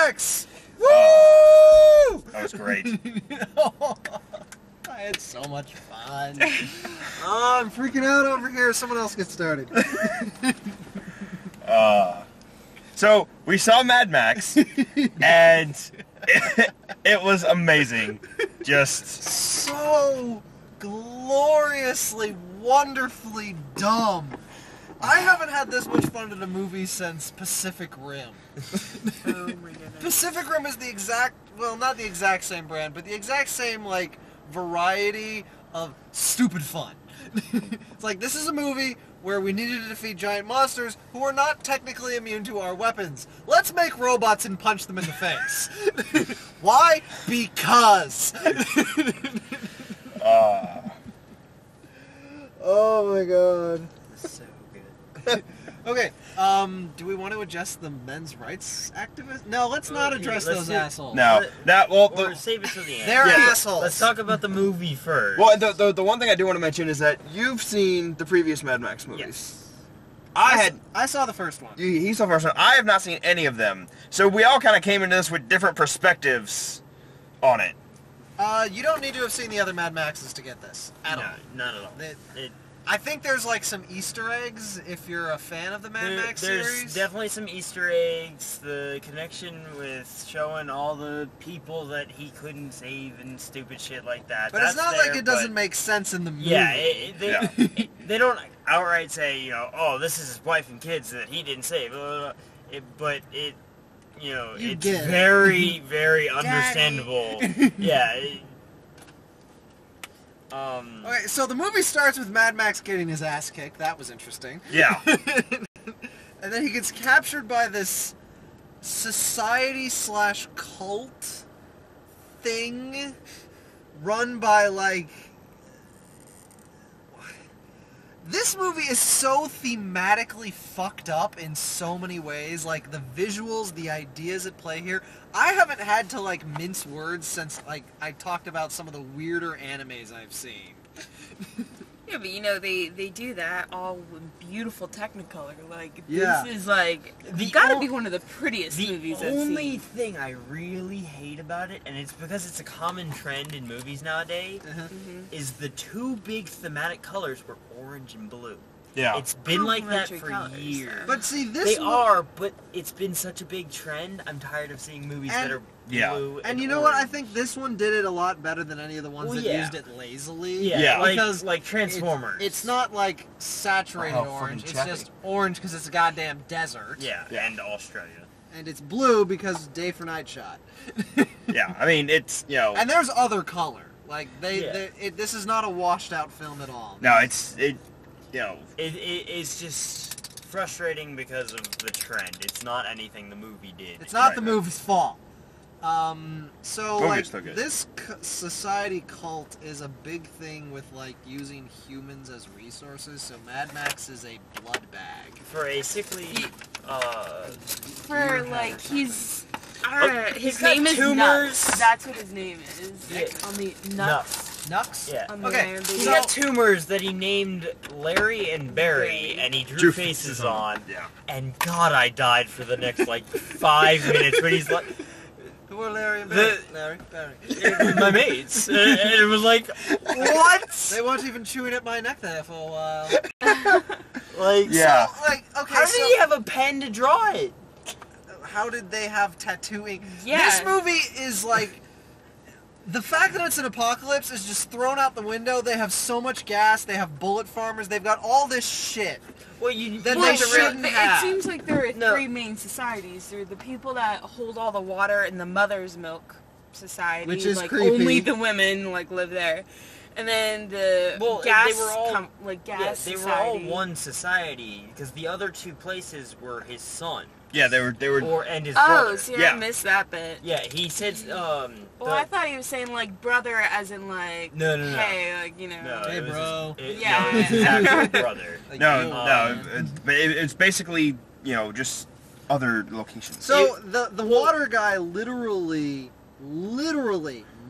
Max! Woo! That was great. I had so much fun. Oh, I'm freaking out over here. Someone else get started. So we saw Mad Max, and it was amazing. Just So gloriously, wonderfully dumb. I haven't had this much fun at a movie since Pacific Rim. Oh my goodness. Pacific Rim is the exact, well, not the exact same brand, but the exact same, like, variety of stupid fun. It's like, this is a movie where we needed to defeat giant monsters who are not technically immune to our weapons. Let's make robots and punch them in the face. Why? Because. Oh my god. So good. Okay, do we want to address the men's rights activists? No, let's not address let's those do- assholes. no, that well. Or save it to the end. They're Yeah. assholes. Let's talk about the movie first. Well, the one thing I do want to mention is that you've seen the previous Mad Max movies. Yes. I saw the first one. He saw the first one. I have not seen any of them. So we all kind of came into this with different perspectives on it. You don't need to have seen the other Mad Maxes to get this at all. Not at all. They- I think there's like some Easter eggs if you're a fan of the Mad Max There's series. definitely some Easter eggs. The connection with showing all the people that he couldn't save and stupid shit like that. But it's That's not there, like it doesn't but- make sense in the movie. Yeah, Yeah. they don't outright say, oh, this is his wife and kids that he didn't save. But You it's get it. very, very understandable. Yeah. Okay, so the movie starts with Mad Max getting his ass kicked. That was interesting. Yeah. And then he gets captured by this society/cult thing run by, like... This movie is so thematically fucked up in so many ways. Like, the visuals, the ideas at play here. I haven't had to, like, mince words since, like, I talked about some of the weirder animes I've seen. Yeah, but they do that all with beautiful Technicolor. Like, Yeah. this is like, The gotta o- be one of the prettiest movies The I've only seen. thing I really hate about it, and it's because it's a common trend in movies nowadays, is the two big thematic colors were orange and blue. Yeah. It's been like that Complementary for colors, years. though. But see, this They mo- are, but it's been such a big trend. I'm tired of seeing movies that And- are Yeah. blue And you know what? I orange. think this one did it a lot better than any of the ones Well, that yeah. used it lazily. Yeah, because like Transformers. It's not like saturated Oh, orange. fucking It's Chappie. just orange because it's a goddamn desert. Yeah, Yeah. and Australia. And it's blue because day for night shot. Yeah. I mean, it's And there's other color. Like Yeah. this is not a washed out film at all. no, it's It's just frustrating because of the trend. It's not anything the movie did. It's not Right, the right. movie's fault. So Movie's like still good. this society cult is a big thing with like using humans as resources. So Mad Max is a blood bag. For a sickly, For, like, his he's got name is tumors. Nuts. That's what his name is. Yeah. On the Nuts. Nux? Yeah. On the Okay, IMDb. He So- got tumors that he named Larry and Barry, Barry. and he drew Drew faces faces on. on. Yeah. And God, I died for the next like 5 minutes when he's like, Who are Larry and The- Barry? Barry. my mates, and it was like, what? They weren't even chewing at my neck there for a while. Like, Yeah. So, like, okay, how so did he have a pen to draw it? how did they have tattooing? Yeah. This movie is like... The fact that it's an apocalypse is just thrown out the window. They have so much gas. They have bullet farmers. They've got all this shit. Well, you Then you they have to shouldn't real- have. It seems like there are No. three main societies. There are the people that hold all the water in the mother's milk society, Which is like creepy. only the women like live there, and then the Well, gas, they were all like Yeah, gas they were society. all one society because the other two places were his son Yeah, they were. and his Oh, brother. see, Yeah. I missed that bit. Yeah, he said. Well, I thought he was saying like brother, as in like No, no, no. hey, like No, Hey, it was bro. Yeah. No, it was his actual brother. Like, No, you- no. It's basically just other locations. So the water guy literally,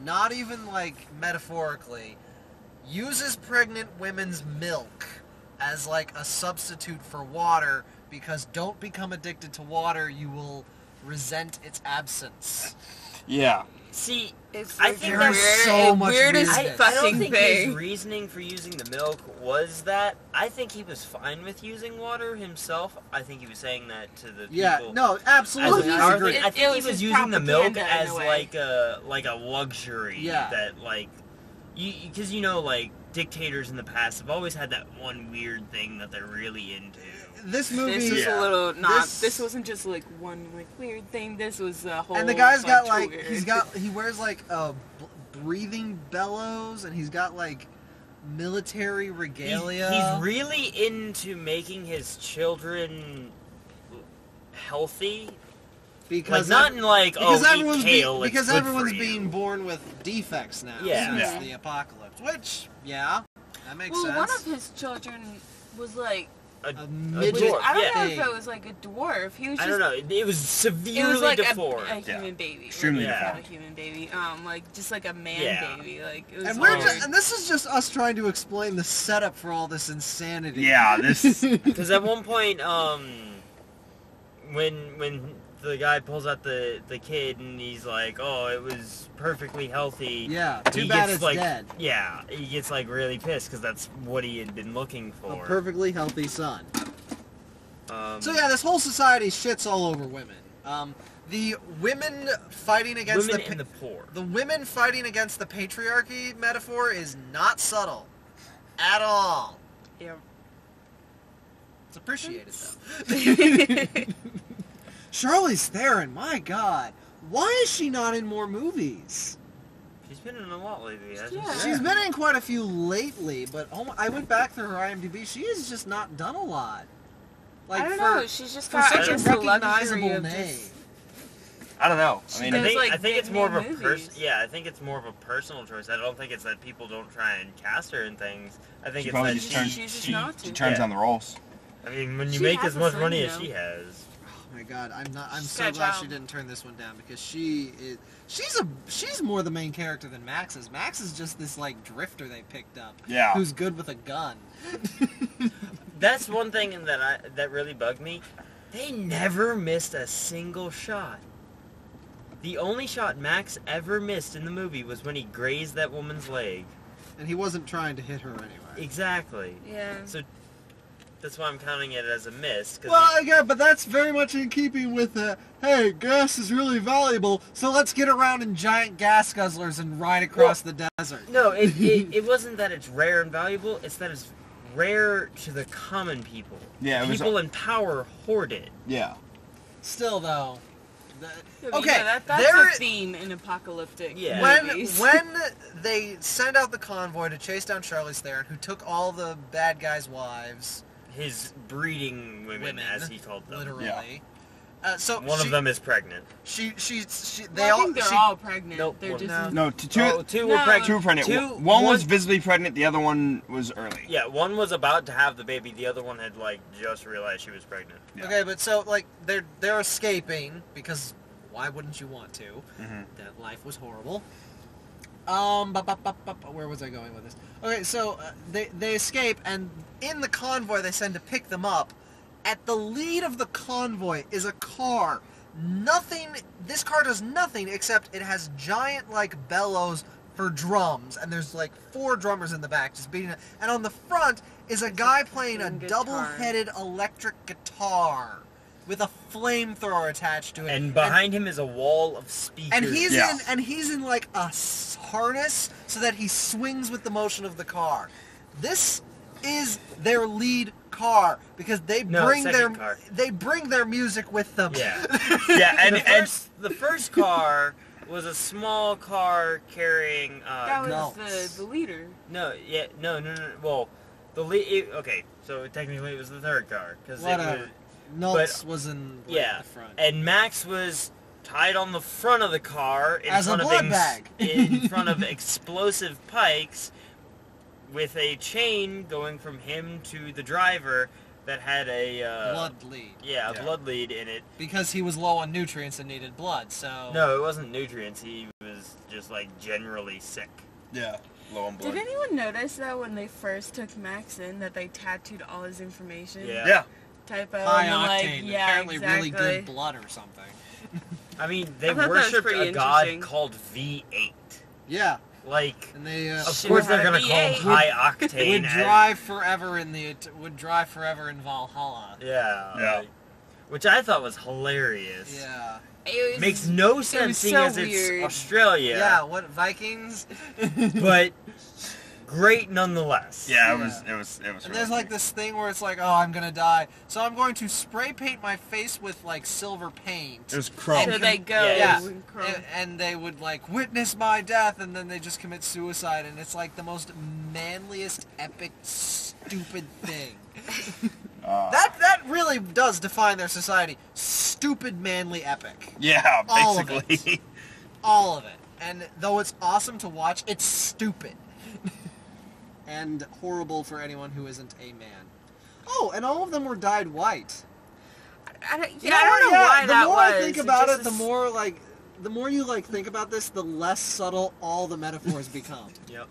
not even like metaphorically, uses pregnant women's milk as like a substitute for water because don't become addicted to water, you will resent its absence. Yeah. See, It's I like think the there's so much weirdest weirdness. I don't fucking think thing. his reasoning for using the milk was that. I think he was fine with using water himself. I think he was saying that to the Yeah, people. no, As absolutely, a I power agree. thing. I It think he was was his using the milk propaganda in as a way. like a luxury. Yeah. That like, because like dictators in the past have always had that one weird thing that they're really into. This movie, This was Yeah. a little not. This- This wasn't just like one like weird thing. This was a whole. and the guy's got bunch like of weird. he wears like breathing bellows, and he's got like military regalia. He's really into making his children healthy. because Like not in like because eat everyone's kale. it's because good everyone's for you. being born with defects now Yeah. since Yeah. the apocalypse. Which, yeah, that makes Well, sense. one of his children was like. a midget dwarf. I don't know thing. if it was like a dwarf. He was I just. don't know. It was severely It was like deformed. a human baby. Extremely Like, deformed. not a human baby. Like just like a man Yeah. baby. Like it was. And we're weird. just, and this is just us trying to explain the setup for all this insanity. Yeah, this... Because at one point, when the guy pulls out the kid and he's like, "Oh, it was perfectly healthy." Yeah, too he bad gets, it's like, dead. Yeah, he gets like really pissed because that's what he had been looking A for. perfectly healthy son. So So yeah, this whole society shits all over women. The women fighting against women the and the poor. the women fighting against the patriarchy metaphor is not subtle at all. Yeah. It's appreciated though. Charlize Theron, my God, why is she not in more movies? She's been in a lot lately, hasn't Yeah. she? She's been in quite a few lately, but I went back through her IMDb. She has just not done a lot. Like I don't for, know. She's just for got such a this luxury recognizable of name. just. I don't know. I She mean, does, I think big it's more of a name person. movies. Yeah, I think it's more of a personal choice. I don't think it's that people don't try and cast her in things. I think she it's probably that just she turns, chooses she, not to. she turns Yeah. down the roles. I mean, when you She make has as a much son, money as though. she has. Oh my God, I'm She's so got a glad child. she didn't turn this one down because she's more the main character than Max is. Max is just this like drifter they picked up. Yeah. Who's good with a gun. That's one thing that really bugged me. They never missed a single shot. The only shot Max ever missed in the movie was when he grazed that woman's leg. And he wasn't trying to hit her anyway. Exactly. Yeah. So that's why I'm counting it as a miss. 'Cause Well, yeah, but that's very much in keeping with hey, gas is really valuable, so let's get around in giant gas guzzlers and ride across the desert. no, it wasn't that it's rare and valuable. It's that it's rare to the common people. Yeah, it was- People in power hoard it. Yeah. Still, though. Yeah, but Okay, you know, that's there- a theme in apocalyptic Yeah. movies. When they send out the convoy to chase down Charlize Theron, who took all the bad guys' wives, His breeding women, as he called them. literally. So One of them is pregnant. They Well, I all. think they're she- all pregnant. Nope, They're one- just. No, two Oh, two were No. pregnant. two were pregnant. Two- One was visibly pregnant. The other one was early. Yeah, one was about to have the baby. The other one had like just realized she was pregnant. Yeah. Okay, but so like they're escaping because why wouldn't you want to? Mhm. That life was horrible. Where was I going with this? Okay, so they escape, and in the convoy they send to pick them up. At the lead of the convoy is a car. This car does nothing except it has giant like bellows for drums, and there's like 4 drummers in the back just beating it. And on the front is a guy playing a fucking guitar. double-headed electric guitar with a flamethrower attached to it. And behind him is a wall of speakers. And he's in like a harness so that he swings with the motion of the car. This is their lead car because they No, bring second car. their music with them. Yeah. Yeah, and the first car was a small car carrying. That was Nuts. the leader. No. Well, okay, so technically it was the third car because it Whatever. was. Nultz was in like, Yeah, the front. and Max was tied on the front of the car in As a front blood of bag. in front of explosive pikes, with a chain going from him to the driver that had a blood lead. Yeah, a Yeah. blood lead in it. Because he was low on nutrients and needed blood, so... No, it wasn't nutrients. He was just like generally sick. yeah, low on blood. Did anyone notice that when they first took Max in, that they tattooed all his information? Yeah. Yeah. type of high and, like, octane, yeah, apparently exactly. really good blood or something. I mean, they I thought that was worshipped pretty a god interesting. called V8. Yeah, Like, and they of Shit, course they're had gonna a call him V8. high octane. would as- drive forever in Valhalla. Yeah. Yeah. like- which I thought was hilarious. Yeah. It was, Makes no sense was seeing so as weird. it's Australia. Yeah, what Vikings? But great nonetheless. Yeah, Yeah. it was. And there's like this thing where it's like, oh, I'm gonna die, so I'm going to spray paint my face with like silver paint. It was chrome. so they go. Yeah. and chrome. And they would like witness my death, and then they just commit suicide, and it's like the most manliest, epic, stupid thing. That really does define their society. Stupid, manly, epic. Yeah, All of it. basically. All of it. And though it's awesome to watch, it's stupid. And horrible for anyone who isn't a man. Oh, and all of them were dyed white. I don't, You yeah, I don't know what? why the that more was. I think about just it, the more you like think about this, the less subtle all the metaphors become. Yep.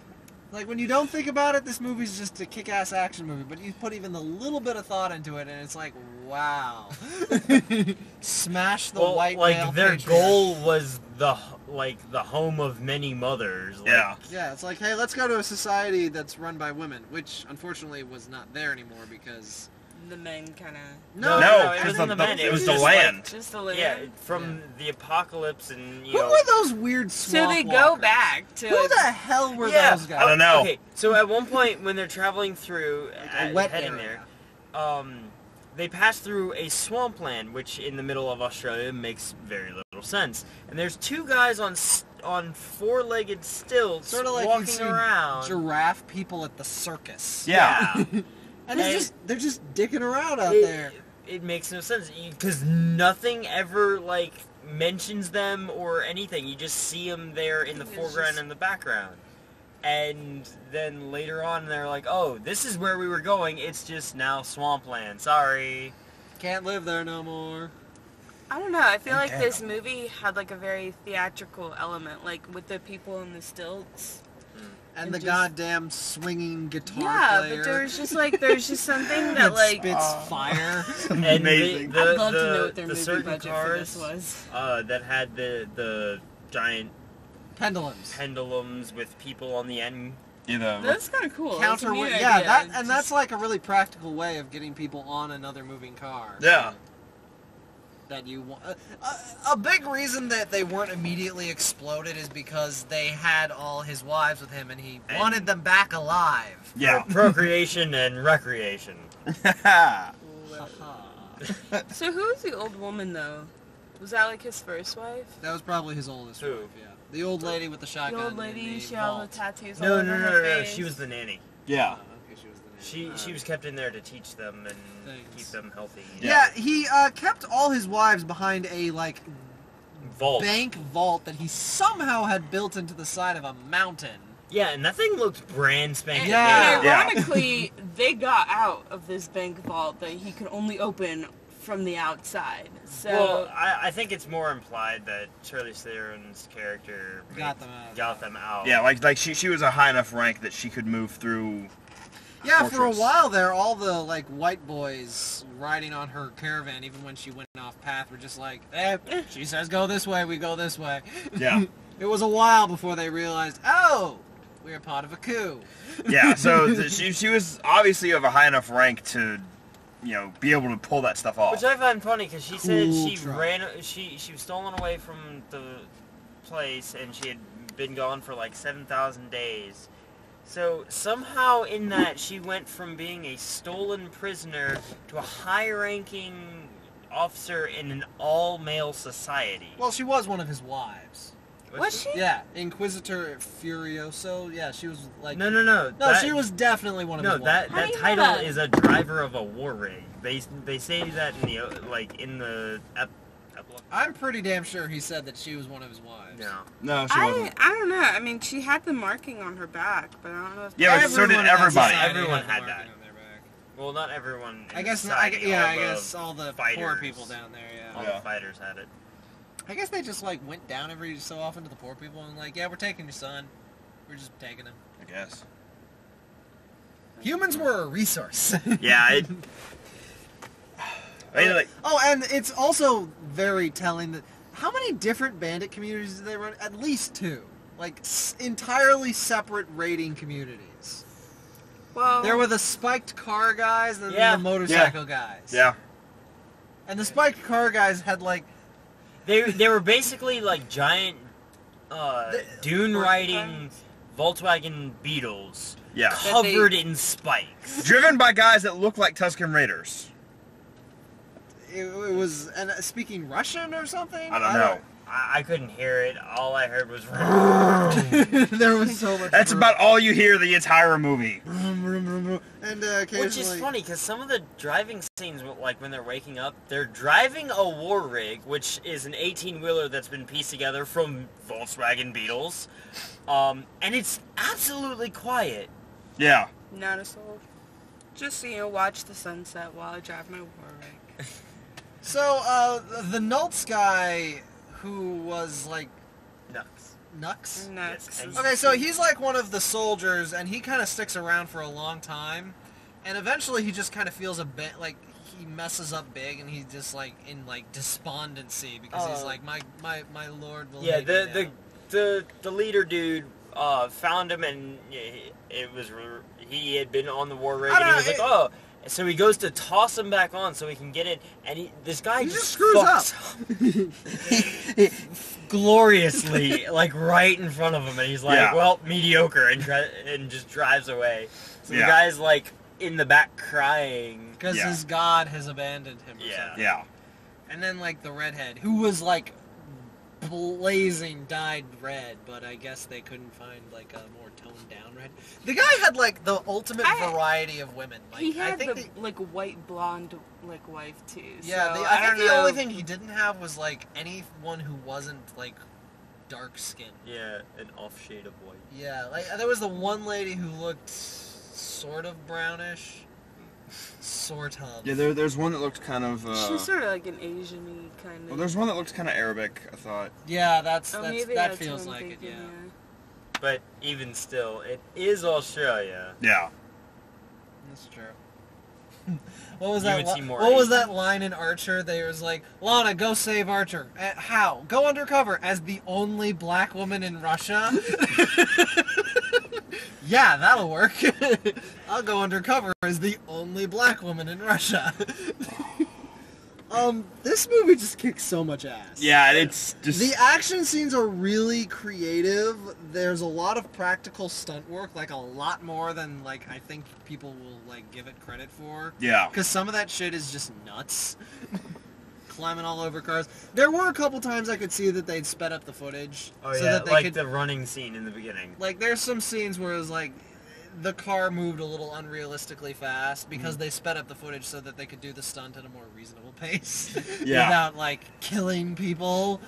Like when you don't think about it, this movie's just a kick-ass action movie, but you put even the little bit of thought into it, and it's like, wow. Smash the Well, white like male their patriarch. goal was the home of many mothers. Like, Yeah. Yeah, it's like, hey, let's go to a society that's run by women, which unfortunately was not there anymore because the men kind of. No, No, it because wasn't the men. it was the just like- land. Just a little. yeah, from the apocalypse and you who know. were those weird So swamp they go walkers? back to. Who the hell were Yeah, those guys? I don't know. Okay, so at one point when they're traveling through, A wet heading area. there, they pass through a swampland, which in the middle of Australia makes very little sense. And there's two guys on four-legged stilts Sort of like you'd walking see around. giraffe people at the circus. Yeah. And And- they're just dicking around out it, there. It makes no sense because nothing ever like mentions them or anything. You just see them there in the It's foreground just- and the background. And then later on, they're like, "Oh, this is where we were going. It's just now swampland. Sorry." Can't live there no more. I don't know. I feel like Okay. this movie had like a very theatrical element, like with the people in the stilts. And And the just- goddamn swinging guitar Yeah, player but there's just something that that like. spits fire. And Amazing. The, I'd love to know what their the movie certain budget for cars this was. that had the giant Pendulums. pendulums with people on the end. Either. That's kind of cool. That's a Counter, neat yeah, idea. and that's like a really practical way of getting people on another moving car. Yeah. That you want. A big reason that they weren't immediately exploded is because they had all his wives with him, and he And- wanted them back alive. Yeah. Procreation and recreation. Haha. So who was the old woman though? Was that like his first wife? That was probably his oldest Who? wife. Yeah, the old lady with the shotgun. The old in lady, the she had all the vault. tattoos No, all no, over no, her no, no. face. She was the nanny. Yeah. Okay, she was the name. She was kept in there to teach them and Thanks. keep them healthy. Yeah, he kept all his wives behind a like Vault. bank vault that he somehow had built into the side of a mountain. Yeah, and that thing looked brand And, spanking Yeah. and new. Yeah. ironically, they got out of this bank vault that he could only open from the outside. So Well, I think it's more implied that Charlize Theron's character Got them out. got them out. Yeah, like she was a high enough rank that she could move through. Yeah, for a Fortress. while there, all the like white boys riding on her caravan, even when she went off path, were just like, she says go this way, we go this way. Yeah. It was a while before they realized, oh, we're part of a coup. Yeah. So she was obviously of a high enough rank to, you know, be able to pull that stuff off. Which I find funny because she said Cool she truck. she was stolen away from the place and she had been gone for like 7,000 days. So somehow in that she went from being a stolen prisoner to a high-ranking officer in an all-male society. Well, she was one of his wives. was she? Yeah, Inquisitor Furioso. Yeah, she was like. No. No, that- she was definitely one of No, his that wives. How do that you know title that? is a driver of a war rig. They say that in the epilogue. I'm pretty damn sure he said that she was one of his wives. No. No, she wasn't. I don't know. I mean, she had the marking on her back, but I don't know if Yeah, but so did Everyone in that everybody. society Everyone the had marking that. on their back. Well, not everyone. In I guess, society, yeah, all I the guess all the poor fighters. people down there, yeah. All Yeah. the fighters had it. I guess they just like went down every so often to the poor people and like, yeah, we're taking your son. We're just taking him. I guess. Humans were a resource. Yeah, I mean, like, Oh, and it's also very telling that how many different bandit communities did they run? At least 2. Like, entirely separate raiding communities. Well, There were the spiked car guys and Yeah. the motorcycle guys. yeah. And the spiked car guys had, like... They were basically like giant dune riding Porcupines? Volkswagen Beetles Yeah. covered in spikes. Driven by guys that look like Tusken Raiders. It was... And speaking Russian or something? I don't know. I couldn't hear it. All I heard was. There was so much... That's about all you hear the entire movie. And occasionally... Which is funny because some of the driving scenes, like when they're waking up, they're driving a war rig, which is an 18-wheeler that's been pieced together from Volkswagen Beetles, and it's absolutely quiet. Yeah. not a soul. Just, watch the sunset while I drive my war rig. So, the Nultz guy who was, like, Nux. Nux? Next. Yes, Okay, so he's like one of the soldiers, and he kind of sticks around for a long time, and eventually he just kind of feels a bit like he messes up big, and he's just like in like despondency because he's Oh. like my lord will. Yeah, hate me now." the leader dude found him, and he had been on the war rig, I and don't he was know, like, oh. So he goes to toss him back on so he can get in, and this guy He just just screws fucks up gloriously, like right in front of him, and he's like, Yeah. "Well, mediocre," and just drives away. So the Yeah. guy's like in the back crying. because Yeah. his god has abandoned him. Or Yeah. something. Yeah. And then like the redhead, who was like blazing dyed red, but I guess they couldn't find like a more toned down red. The guy had like the ultimate variety of women. Like He I had think the white blonde wife too. yeah, so I think don't the know. only thing he didn't have was like anyone who wasn't like dark skinned. Yeah, an off shade of white. Yeah, like there was the one lady who looked sort of brownish. Sort of. Yeah, there's one that looked kind of... She's sort of like an Asian-y kind of. well, there's one that looked kind of Arabic, I thought. Yeah, Oh, that maybe feels what I'm like it. thinking, Yeah, But even still, it is Australia. Yeah. that's true. What was You that? would see more What was Asian. that line in Archer? They was like, "Lana, go save Archer." How? Go undercover as the only black woman in Russia. Yeah, that'll work. I'll go undercover as the only black woman in Russia. This movie just kicks so much ass. Yeah, it's just... The action scenes are really creative. There's a lot of practical stunt work, like a lot more than like I think people will like give it credit for. Yeah. Because some of that shit is just nuts. Climbing all over cars. There were a couple times I could see that they'd sped up the footage. Oh so yeah, that they like could, the running scene in the beginning. like there's some scenes where it was like the car moved a little unrealistically fast because they sped up the footage so that they could do the stunt at a more reasonable pace. Yeah. Without like killing people.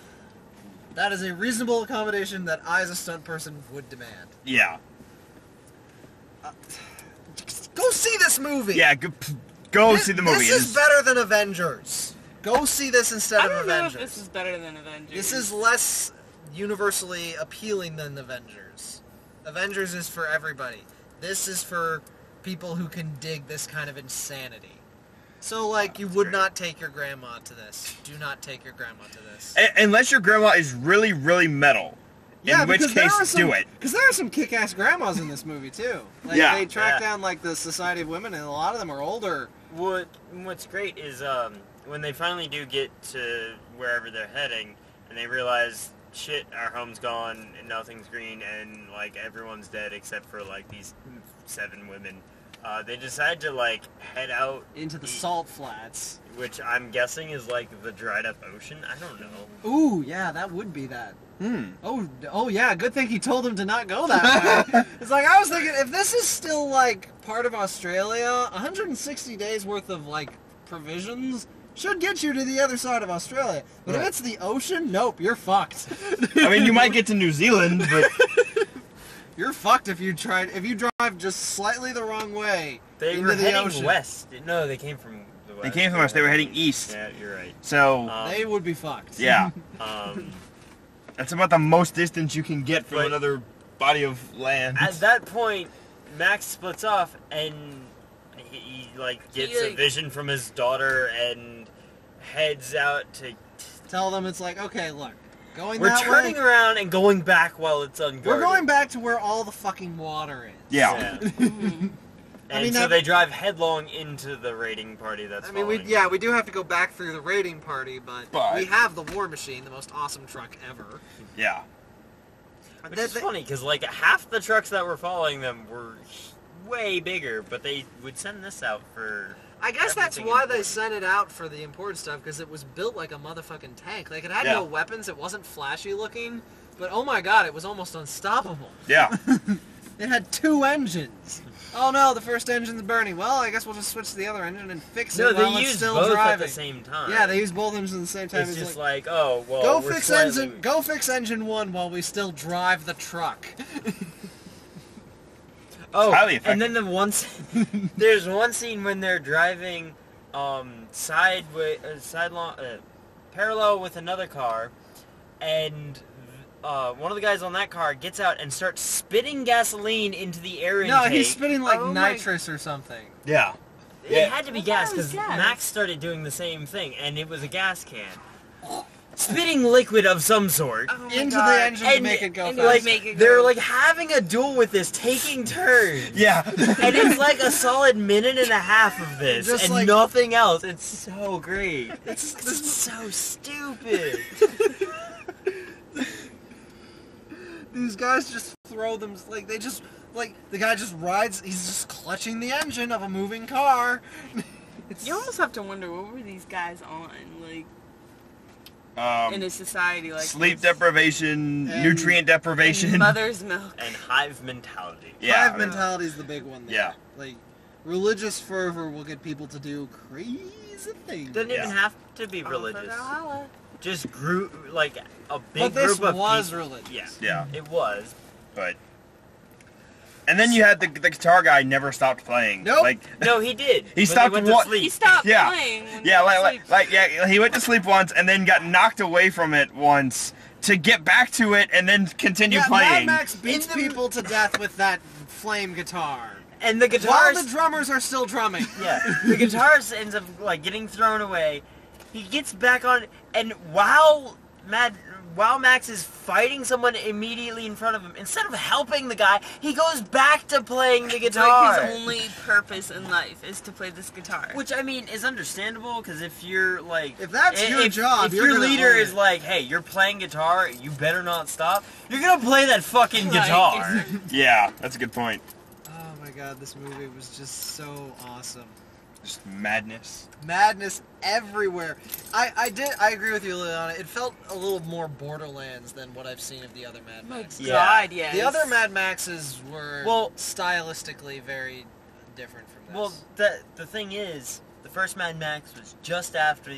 That is a reasonable accommodation that I as a stunt person would demand. Yeah. Go see this movie! Yeah, go This- see the movie. This It's- is better than Avengers. Go see this instead I of don't know if Avengers. this is better than Avengers. This is less universally appealing than Avengers. Avengers is for everybody. This is for people who can dig this kind of insanity. So, like, you would not take your grandma to this. Do not take your grandma to this. Unless your grandma is really, really metal. In which because there are case, some, do it. Because there are some kick-ass grandmas in this movie, too. Like, Yeah. they track Yeah. down, like, the Society of Women, and a lot of them are older. What's great is when they finally do get to wherever they're heading, and they realize, shit, our home's gone, and nothing's green, and like everyone's dead except for like these 7 women. They decide to like head out Into the salt flats. which I'm guessing is like the dried up ocean. I don't know. Ooh, yeah, that would be that. Hmm. Oh yeah, good thing he told him to not go that way. It's like, I was thinking, if this is still, like, part of Australia, 160 days worth of, like, provisions should get you to the other side of Australia. But if Right. it's the ocean, nope, you're fucked. I mean, you might get to New Zealand, but... You're fucked if you drive just slightly the wrong way They into were the heading ocean. west. No, they came from the west. They came from us. They were heading east. Yeah, you're right. So, They would be fucked. yeah. Um, That's about the most distance you can get from But- another body of land. At that point, Max splits off and he like gets a like- vision from his daughter, and heads out to. Tell them it's like, okay, look, going We're that turning way. around and going back while it's unguarded. We're going back to where all the fucking water is. Yeah. And mean, so that- they drive headlong into the raiding party that's I mean, we do have to go back through the raiding party, but we have the War Machine, the most awesome truck ever. Yeah. Which is funny, because like half the trucks that were following them were way bigger, but they would send this out for... I guess that's everything why they important. sent it out for the important stuff, because it was built like a motherfucking tank. Like, it had Yeah. no weapons, it wasn't flashy looking, but oh my god, it was almost unstoppable. Yeah. It had 2 engines. Oh no, the first engine's burning. Well, I guess we'll just switch to the other engine and fix No, it they while it's used still both driving. at the same time. Yeah, they used both engines at the same time. It's It's just like, oh, well, go we're fix slightly... Go fix engine 1 while we still drive the truck. Oh, highly effective. and then there's one scene when they're driving parallel with another car, and one of the guys on that car gets out and starts spitting gasoline into the air intake. No, he's spitting like Oh my- nitrous or something. Yeah. It Yeah. had to be I thought gas it was because gas. Max started doing the same thing, and it was a gas can. Spitting liquid of some sort. Oh my Into God. the engine to make it go and faster. like make it they're go. like having a duel with this, taking turns. Yeah. And it's like a solid minute and a half of this, Just and like- nothing else. It's so great. It's This is so stupid. These guys just throw them like they just like the guy just rides. He's just clutching the engine of a moving car. It's, You almost have to wonder what were these guys on, like in a Um, society like sleep this? deprivation, And- nutrient deprivation. Mother's milk. And hive mentality. Yeah. Hive mentality is the big one. There. Yeah. Like religious fervor will get people to do crazy things. Doesn't even Yeah. have to be Oh, for religious. Valhalla. Just group like a big But this group of was people. religious. Yeah, Yeah. it was. But. And then you had the guitar guy never stopped playing. Nope. Like, No, he did. He but stopped went to wa- sleep. He stopped Yeah. playing. when yeah, he was like, asleep. yeah, he went to sleep once and then got knocked away from it once to get back to it and then continue Yeah, playing. Mad Max beats In the- people to death with that flame guitar. And the While guitarist, the drummers are still drumming. yeah, the guitarist ends up like getting thrown away. He gets back on, and while Max is fighting someone immediately in front of him, instead of helping the guy, he goes back to playing the guitar. Like his only purpose in life is to play this guitar. Which I mean is understandable because if you're like, If that's your job, if you're your gonna leader own is it. like, hey, you're playing guitar, you better not stop. You're gonna play that fucking Right. guitar. Yeah, that's a good point. Oh my god, this movie was just so awesome. Just madness. Madness everywhere. I agree with you, Liliana. It felt a little more Borderlands than what I've seen of the other Mad My Max. Yeah. God, yes. The other Mad Maxes were Well- stylistically very different from this. Well, the thing is, the first Mad Max was just after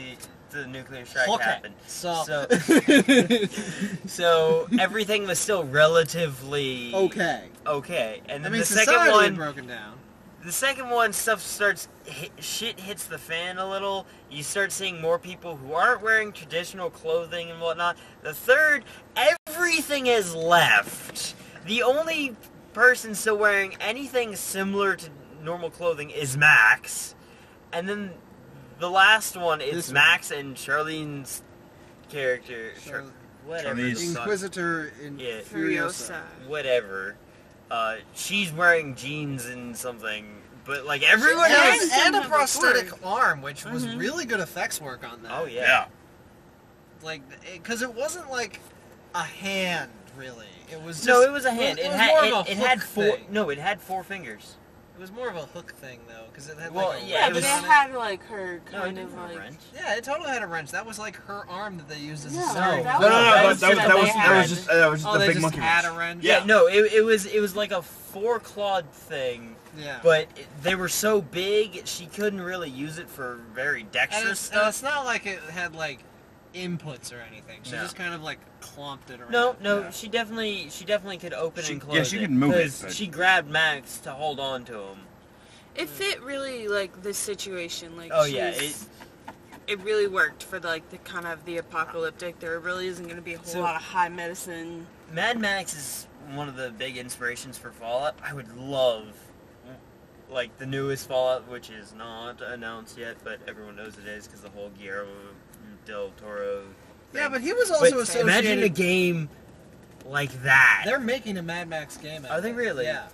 the nuclear strike Okay. happened. So, So everything was still relatively okay. okay. And I then mean, the second society had one, broken down. stuff starts shit hits the fan a little. You start seeing more people who aren't wearing traditional clothing and whatnot. The third, everything has left. The only person still wearing anything similar to normal clothing is Max, and then the last one is This one. Max and Charlene's character. Whatever. the Charlize. fuck- Inquisitor in Yeah. Furiosa. Whatever. She's wearing jeans and something, but like everyone Yeah, else. it's- And a Some prosthetic work. arm, which was Mhm. really good effects work on that. Oh yeah. Yeah. Like, because it wasn't like a hand, really. It was just, No, it was a hand. It, It, was had more of a it had hook four. thing. No, it had 4 fingers. It was more of a hook thing, though, because it had Well, like a yeah, Yeah, it but was- it on had like her No, it kind didn't of have a like. wrench. Yeah, it totally had a wrench. That was like her arm that they used as No, a that steering was- No, no, no, that that, was that was just that a was band. that was just that was just Oh, the they big just monkey had wrench. a wrench. Yeah, no, it was like a 4-clawed thing, Yeah. but they were so big she couldn't really use it for very and dexterous it's stuff. not like it had like inputs or anything. She No. just kind of like clumped it around. No, Yeah. she definitely could open She- and close. yeah, she could move it, 'cause but- she grabbed Max to hold on to him. It fit really like this situation. Like Oh, yeah, it really worked for like the kind of the apocalyptic. There really isn't going to be a whole So- lot of high medicine. Mad Max is one of the big inspirations for Fallout. I would love, like the newest Fallout, which is not announced yet, but everyone knows it is because the whole Guillermo del Toro. Yeah, but he was also But associated. imagine a game like that. They're making a Mad Max game. Are they really? Yeah.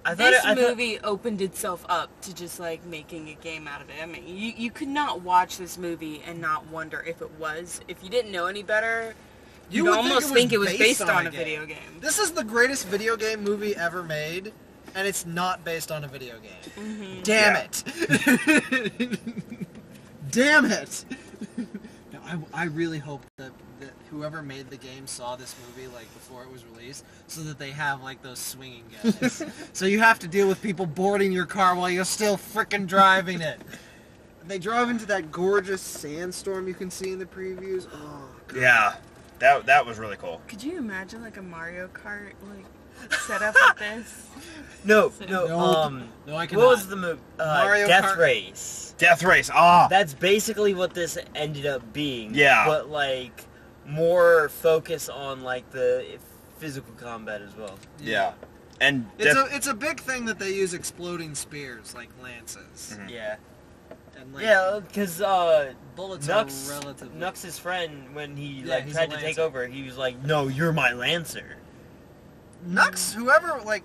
I thought This I thought- movie opened itself up to just like making a game out of it. I mean, you could not watch this movie and not wonder if it was. If you didn't know any better, You you'd would almost think it was based on a video game. This is the greatest video game movie ever made, and it's not based on a video game. Mm-hmm. Damn Yeah. it! Damn it! No, I really hope that whoever made the game saw this movie like before it was released, so that they have like those swinging guys. So you have to deal with people boarding your car while you're still frickin' driving it. And they drove into that gorgeous sandstorm you can see in the previews. Oh, God. Yeah, that was really cool. Could you imagine like a Mario Kart like setup like this? No, Nope. No, I what cannot. was the movie? Mario Death Kart. Race. Death Race. Ah, That's basically what this ended up being. Yeah. But like more focus on like the physical combat as well. yeah. And It's a big thing that they use exploding spears like lances. Mhm. Yeah. And like Yeah, because bullets Nux, are relatively Nux's friend, when he Yeah, like he's tried a to take Lancer. over, he was like, "No, you're my Lancer." Nux, whoever like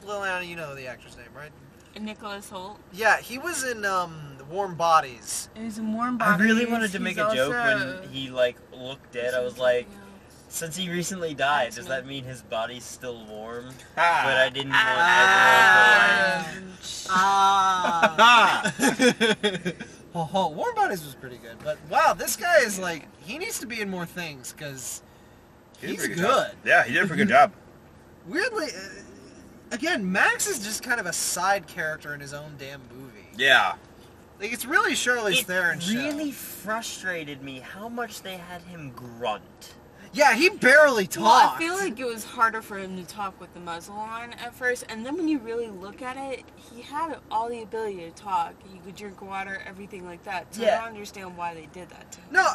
Liliana, you know the actor's name, right? Nicholas Holt. Yeah, he was in Warm Bodies. It was in Warm I Bodies. really wanted to He's make a joke also- when he like looked dead. I was like, since he recently died, does that mean his body's still warm? But I didn't want everyone to like. Ah. Warm Bodies was pretty good, but wow, this guy is like he needs to be in more things because He did a he's pretty good. job. Yeah, he did a pretty good job. Weirdly, again, Max is just kind of a side character in his own damn movie. Yeah. Like it's really Charlize It Theron show. really frustrated me how much they had him grunt. Yeah, he barely talked. Well, I feel like it was harder for him to talk with the muzzle on at first, and then when you really look at it, he had all the ability to talk. He could drink water, everything like that. So I Yeah. don't understand why they did that to him. No,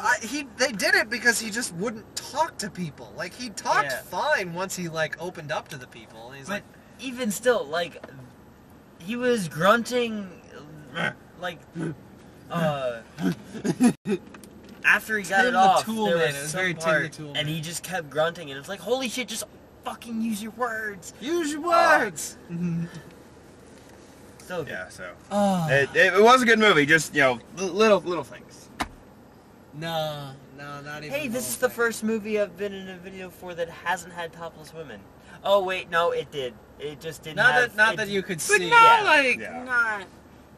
they did it because he just wouldn't talk to people. Like he talked Yeah. fine once he like opened up to the people. And he's But like, even still, like, he was grunting, like, after he got Tim it the off, Tool there Man. was It was some very Tim the part, Tool and Man. he just kept grunting, and it's like, holy shit, just fucking use your words. use your words. So good. Yeah. So Oh. it was a good movie. Just little things. No, not even. Hey, this is whole the thing. first movie I've been in a video for that hasn't had topless women. Oh wait, no, it did. It just didn't have... Not it- that you could But see. not Yeah. like, Yeah. not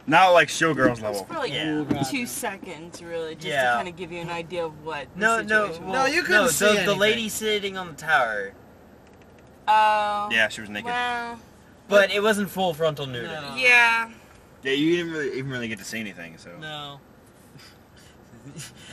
Not like Showgirls just level. for like Yeah. Oh, God, 2 no. seconds, really, just Yeah. to kind of give you an idea of what the No, situation well, was. you couldn't see the anything. lady sitting on the tower. Oh. Yeah, she was naked. Well, But it wasn't full frontal nudity. No. yeah. Yeah, you didn't even really get to see anything. So No.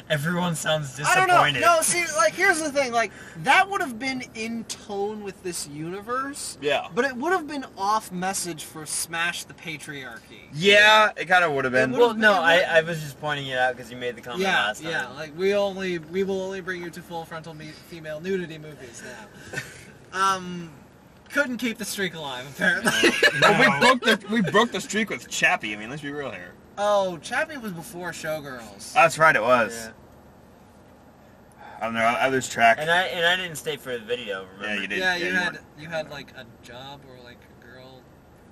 Everyone sounds I don't disappointed. know. No, see, like here's the thing. Like that would have been in tone with this universe, yeah. but it would have been off message for Smash the Patriarchy. Yeah, it kind of would have been. It Well, would've no, been- I was just pointing it out because you made the comment Yeah, last time. yeah. Like we will only bring you to full frontal female nudity movies now. Couldn't keep the streak alive apparently. we broke the streak with Chappie. I mean, let's be real here. Oh, Chappie was before Showgirls. That's right, it was. Yeah. I don't know. I lose track. And I didn't stay for the video. Remember? Yeah, you did. Yeah, you you had like a job or like a girl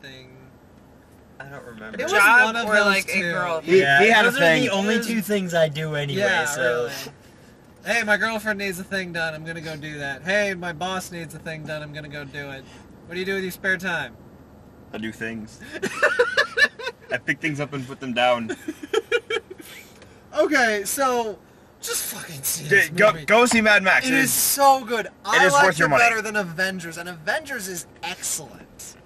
thing. I don't remember. It was Job one of or those like a two. girl. He had a those thing. are the only two things I do anyway. Yeah, so really. Hey, my girlfriend needs a thing done. I'm gonna go do that. Hey, my boss needs a thing done. I'm gonna go do it. What do you do with your spare time? I do things. I pick things up and put them down. Okay, so just fucking see this movie. Go see Mad Max. It is so good. I is liked worth your it money. better than Avengers, and Avengers is excellent.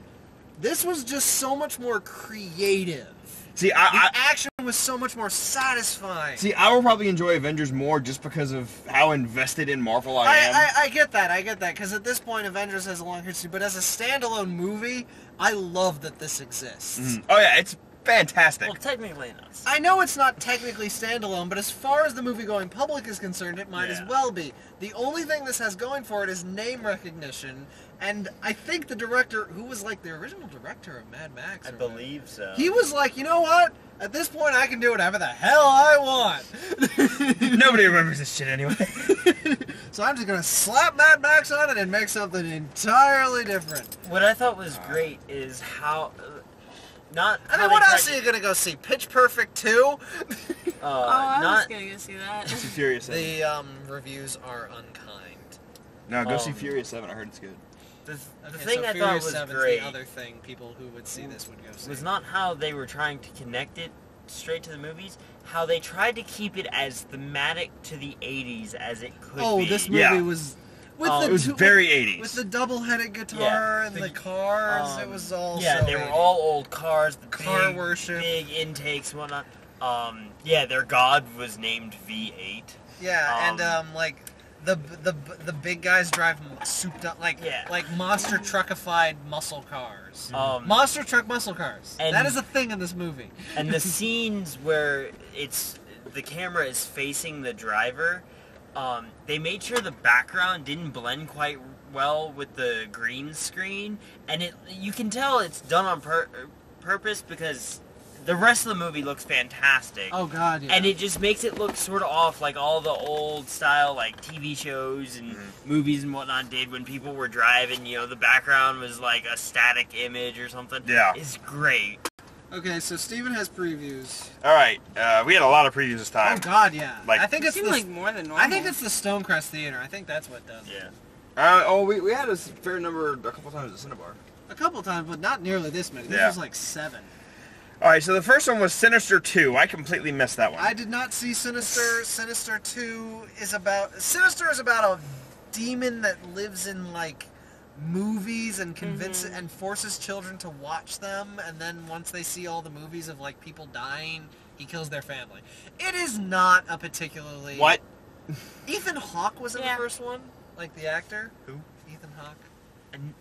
This was just so much more creative. See, The I action was so much more satisfying. will probably enjoy Avengers more just because of how invested in Marvel I am. I get that, because at this point Avengers has a long history, but as a standalone movie, I love that this exists. Oh yeah, it's fantastic. Well, technically not. I know it's not technically standalone, but as far as the movie-going public is concerned, it might as Yeah. well be. The only thing this has going for it is name recognition, and I think the director, who was like the original director of Mad Max, I or whatever, believe so. he was like, you know what? At this point, I can do whatever the hell I want. Nobody remembers this shit anyway. So I'm just gonna slap Mad Max on it and make something entirely different. What I thought was great is how, not. I how mean, they what tried else to- are you gonna go see? Pitch Perfect 2? Oh, I was not. gonna go see that. See Furious 7. The reviews are unkind. No, go see um, Furious 7. I heard it's good. The Okay, thing so I thought Furious was 7's great the other thing people who would see this would go see. was not how they were trying to connect it straight to the movies. How they tried to keep it as thematic to the '80s as it could be. Oh, this movie Yeah. was with Oh, the It was two- very 80s. with the double-headed guitar Yeah. and the cars. It Um, was all yeah, so they were 80s. all old cars. The Car big, worship. big intakes, and whatnot. Yeah, their god was named V8. Yeah, and like the big guys drive souped up like Yeah. like monster truckified muscle cars. Monster Truck muscle cars. And- That is a thing in this movie. And the scenes where the camera is facing the driver, they made sure the background didn't blend quite well with the green screen, and you can tell it's done on purpose because the rest of the movie looks fantastic. Oh God, yeah. And it just makes it look sort of off like all the old style like TV shows and movies and whatnot did when people were driving, you know, the background was like a static image or something. Yeah. It's great. Okay, so Steven has previews. All right, we had a lot of previews this Oh time. God, yeah. Like- I think It it's seemed the, like more than normal. I think it's the Stonecrest Theater. I think that's what does it. Yeah. We had a fair number a couple times at Cinnabar. A couple times, but not nearly this many. This Yeah. was like 7. All right, so the first one was Sinister 2. I completely missed that one. I did not see Sinister. Sinister 2 is about a demon that lives in like movies and convinces and forces children to watch them, and then once they see all the movies of like people dying, he kills their family. It is not a particularly What? Ethan Hawke was in Yeah. the first one, like the actor. Who? Ethan Hawke. And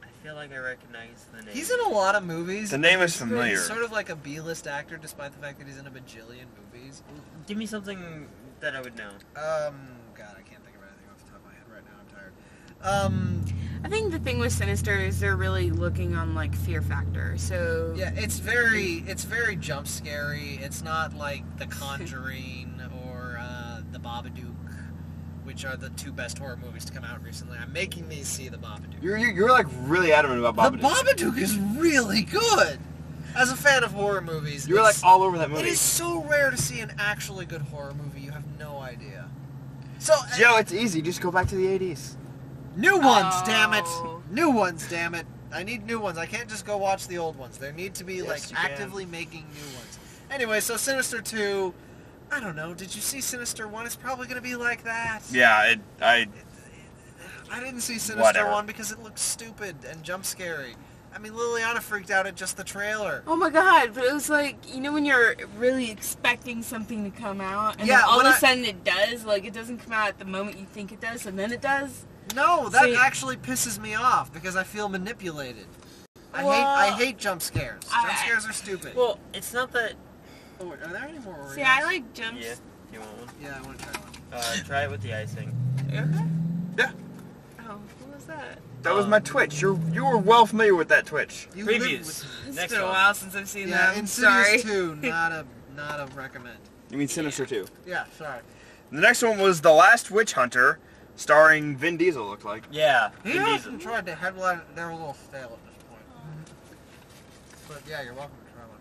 I feel like I recognize the name. He's in a lot of movies. The name is He's familiar. sort of like a B-list actor, despite the fact that he's in a bajillion movies. Give me something that I would know. God, I can't think of anything off the top of my head right now. I'm tired. I think the thing with Sinister is they're really looking on like fear factor. So Yeah, it's very jump scary. It's not like The Conjuring or The Babadook, which are the 2 best horror movies to come out recently. I'm making these see The Babadook. You're like really adamant about The Babadook. Babadook is really good. As a fan of horror movies, You were like it's- all over that movie. It is so rare to see an actually good horror movie. You have no idea. So Joe, it's easy. Just go back to the 80s. new ones, Oh. damn it! New ones, damn it! I need new ones. I can't just go watch the old ones. There need to be Yes, like you can. actively making new ones. Anyway, so Sinister 2. I don't know. Did you see Sinister 1? It's probably gonna be like that. Yeah, I I didn't see Sinister Whatever. 1 because it looked stupid and jump scary. I mean, Liliana freaked out at just the trailer. oh my god, but it was like, you know when you're really expecting something to come out and Yeah, then all of when a sudden it does, like it doesn't come out at the moment you think it does and then it does. No, that See- actually pisses me off because I feel manipulated. I Well, hate jump scares. I- Jump scares are stupid. Well, it's not that. Oh, are there any more Oreos? See, I like jumps. Yeah. You want one? Yeah, I want to try one. Try it with the icing. Okay. Yeah. Oh, what was that? that was my Twitch. You were well familiar with that Twitch. You live Previews. with- It's Next been a one. while since I've seen Yeah, them. Insidious Sorry. 2, not a recommend. You mean Sinister 2? Yeah, sorry. The next one was The Last Witch Hunter, starring Vin Diesel. Looked like. Yeah. He Vin hasn't Diesel. tried to headline. They're a little stale at this point. But yeah, you're welcome to try one.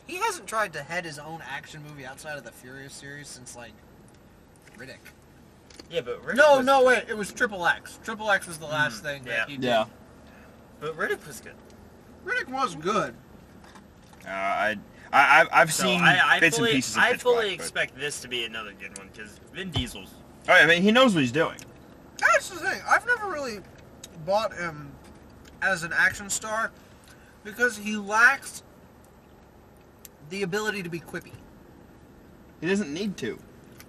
He hasn't tried to head his own action movie outside of the Furious series since like Riddick. Yeah, but Riddick No, was, no, wait. It was Triple X. Triple X was the last thing yeah. that he did. But Riddick was good. Riddick was good. I've So seen I bits fully, and pieces of I Pitch fully Black, but- expect this to be another good one because Vin Diesel's. Oh, I mean, he knows what he's doing. That's the thing. I've never really bought him as an action star because he lacks the ability to be quippy. He doesn't need to.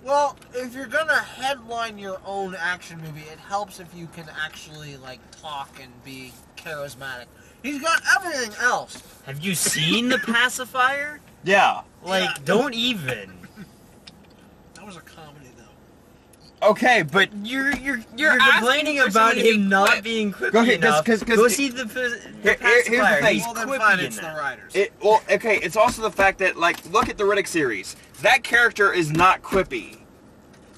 Well, if you're gonna headline your own action movie, it helps if you can actually like talk and be charismatic. He's got everything else. Have you seen The Pacifier? Yeah. Like, Yeah. don't even. That was a comedy, though. Okay, but You're You're complaining asking for about someone to be him not quippy. being quippy Go ahead, enough. 'cause- Go see the here's the Pacifier. thing. He's Well, then quippy fine, in it's the that. writers. okay, it's also the fact that, like, look at the Riddick series. That character is not quippy.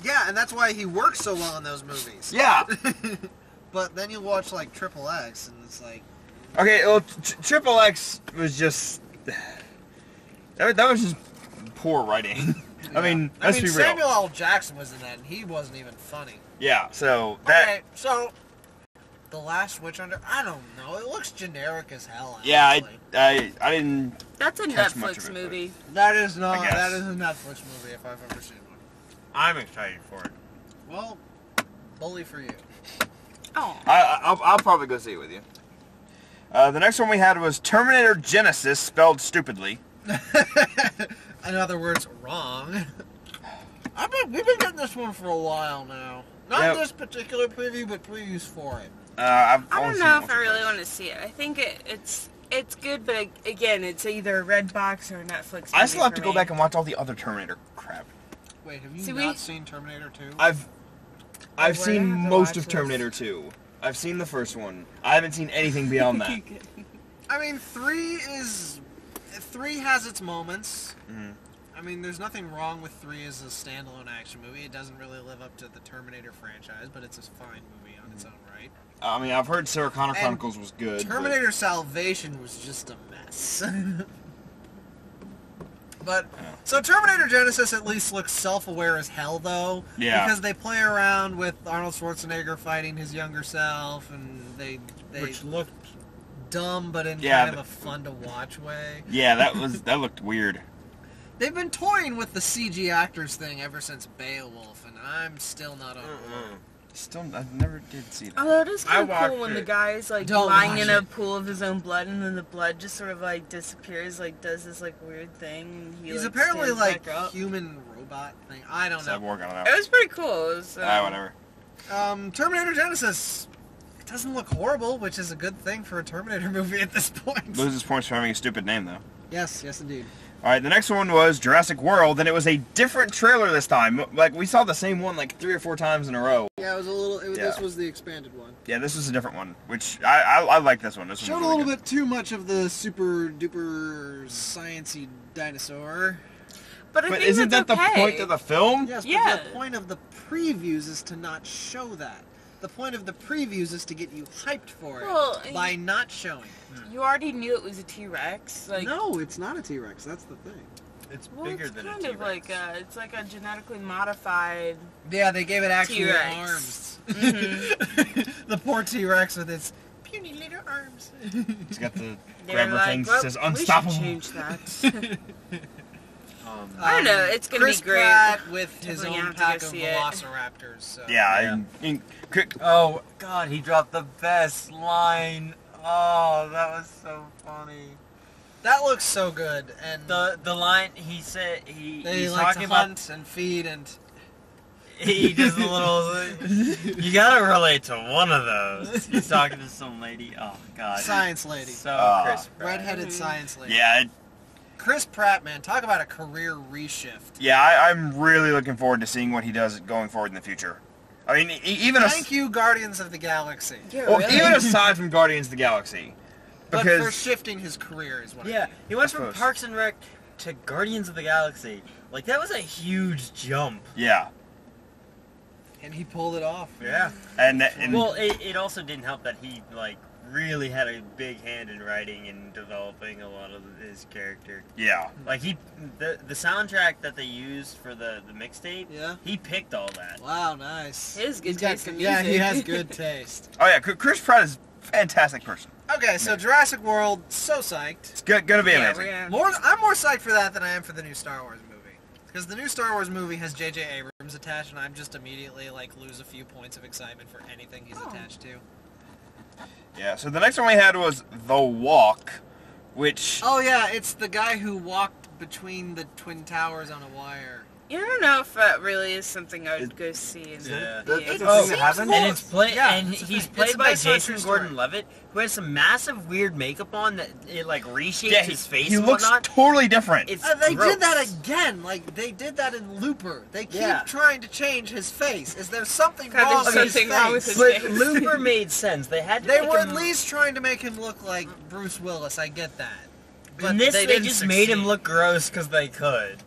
Yeah, and that's why he works so well in those movies. Yeah. But then you watch, like, Triple X, and it's like... Okay, well, Triple X was just... That was just poor writing. I mean, let's be real. Samuel L. Jackson was in that, and he wasn't even funny. Yeah, so that... Okay, so... The Last Witch Hunter, I don't know. It looks generic as hell, Yeah, honestly. I didn't... That's a Catch much of Netflix it, movie. That is not... I guess. That is a Netflix movie, if I've ever seen one. I'm excited for it. Well, bully for you. Oh. I'll probably go see it with you. The next one we had was Terminator Genesis, spelled stupidly. In other words, wrong. We've been getting this one for a while now. Not Yeah. this particular preview, but previews for it. I've I only don't seen know it if I once or really twice. want to see it. I think it's good, but again, it's either a Redbox or a Netflix. I still movie have for to go me. back and watch all the other Terminator crap. Wait, have you See, not we- seen Terminator 2? I've we're seen gonna have to most watch of this. Terminator 2. I've seen the first one. I haven't seen anything beyond that. I mean, 3 has its moments. Mhm. I mean, there's nothing wrong with 3 as a standalone action movie. It doesn't really live up to the Terminator franchise, but it's a fine movie on its own right. I mean, I've heard Sarah Connor And Chronicles was good. but- Terminator Salvation was just a mess. But, so Terminator Genesis at least looks self-aware as hell, though. Yeah. Because they play around with Arnold Schwarzenegger fighting his younger self, and they Which looked... dumb, but in Yeah, kind of a fun-to-watch way. Yeah, that looked weird. They've been toying with the CG actors thing ever since Beowulf, and I'm still not on board. Still, I never did see that. Although it is I kind of cool watched when the it. guy's like Don't lying watch in a it. pool of his own blood, and then the blood just sort of like disappears, like does this like weird thing. And He's like, apparently stands like back up. human robot thing. I don't know. Cyborg, I don't It know. was pretty cool. It was, Whatever. Terminator Genesis. It doesn't look horrible, which is a good thing for a Terminator movie at this point. Loses points for having a stupid name, though. Yes, indeed. All right, the next one was Jurassic World, and it was a different trailer this time. Like, we saw the same one like 3 or 4 times in a row. Yeah, it was a little. Yeah. This was the expanded one. Yeah, this was a different one, which I like this one. This one Showed was a really little good. bit too much of the super duper sciencey dinosaur. But I But think isn't that that's the okay. point of the film? Yes, Yeah. but the point of the previews is to not show that. The point of the previews is to get you hyped for it Well, by not showing. You already knew it was a T-Rex. Like, No, it's not a T-Rex. That's the thing. It's well, bigger it's than a kind T-Rex. of like it's like a genetically modified. Yeah, they gave it actual T-Rex. arms. Mhm. The poor T-Rex with its puny little arms. It's got the They grabber were like, thing well, that says we should unstoppable. change that. I don't Um, know, it's gonna Chris be great. Pratt with his Definitely own have to go pack of see it. velociraptors. So. Yeah, Oh, God, he dropped the best line. Oh, that was so funny. That looks so good, and The line, he said, they he's like talking to about, hunt and feed and. he does a little, you gotta relate to one of those. He's talking to some lady, oh, God. Science lady. So Chris Pratt. Redheaded science lady. yeah, Chris Pratt, man, talk about a career reshift. yeah. I'm really looking forward to seeing what he does going forward in the future. I mean, even Thank you, Guardians of the Galaxy. Yeah, well, really? even aside from Guardians of the Galaxy, But because for shifting his career is what I Yeah, mean. he went I from suppose. Parks and Rec to Guardians of the Galaxy. Like, that was a huge jump. yeah, And he pulled it off. Yeah. and Well, it also didn't help that he, like, really had a big hand in writing and developing a lot of his character. yeah, Like, the soundtrack that they used for the mixtape, Yeah. he picked all that. Wow, nice. His good He's got taste good- in Yeah, he music. has good taste. oh yeah. Chris Pratt is a fantastic person. Okay, so Jurassic World, so psyched. It's gonna be Yeah, amazing. we're gonna- I'm more psyched for that than I am for the new Star Wars movie. Because the new Star Wars movie has J.J. Abrams attached, and I'm just immediately, like, lose a few points of excitement for anything he's Oh. attached to. Yeah. So the next one we had was The Walk, which Oh, yeah, it's the guy who walked between the Twin Towers on a wire. You don't know if that really is something I would go see. In Yeah. the That's theater. a thing that happens? And it's Yeah, and it's a he's thing. played It's by based on a Jason true story. Gordon-Levitt, who has some massive weird makeup on that it like reshapes Yeah, his face he and looks whatnot. totally different. It's They gross. did that again. Like they did that in Looper. They keep Yeah. trying to change his face. Is there something God, wrong there's with his something wrong with face? his But face. Looper made sense. They had to They make were him, at least trying to make him look like Bruce Willis. I get that. But in this, they didn't just made him succeed. look gross because they could.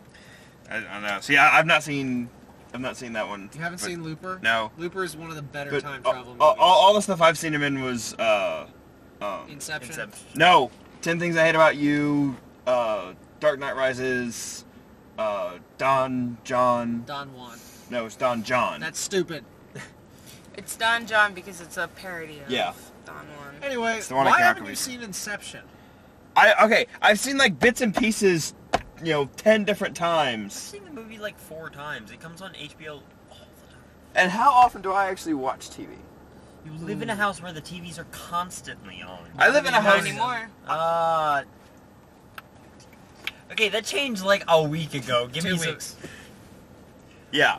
I don't know. See, I've not seen that one. You haven't but- seen Looper? No. Looper is one of the better But time travel movies. all the stuff I've seen him in was Inception. Except no 10 Things I Hate About You, Dark Knight Rises, Don John. Don Juan. No, it's Don John. That's stupid. It's Don John because it's a parody of Yeah. Don Juan. Anyway, It's the one I why can't haven't you believe. seen Inception? I've seen like bits and pieces, 10 different I've times. seen the movie like 4 times. It comes on HBO all the time. And how often do I actually watch TV? You live in a house where the TVs are constantly on. I live in a Not house. anymore. Okay, that changed like a week ago. Give 2 me some- weeks. Yeah.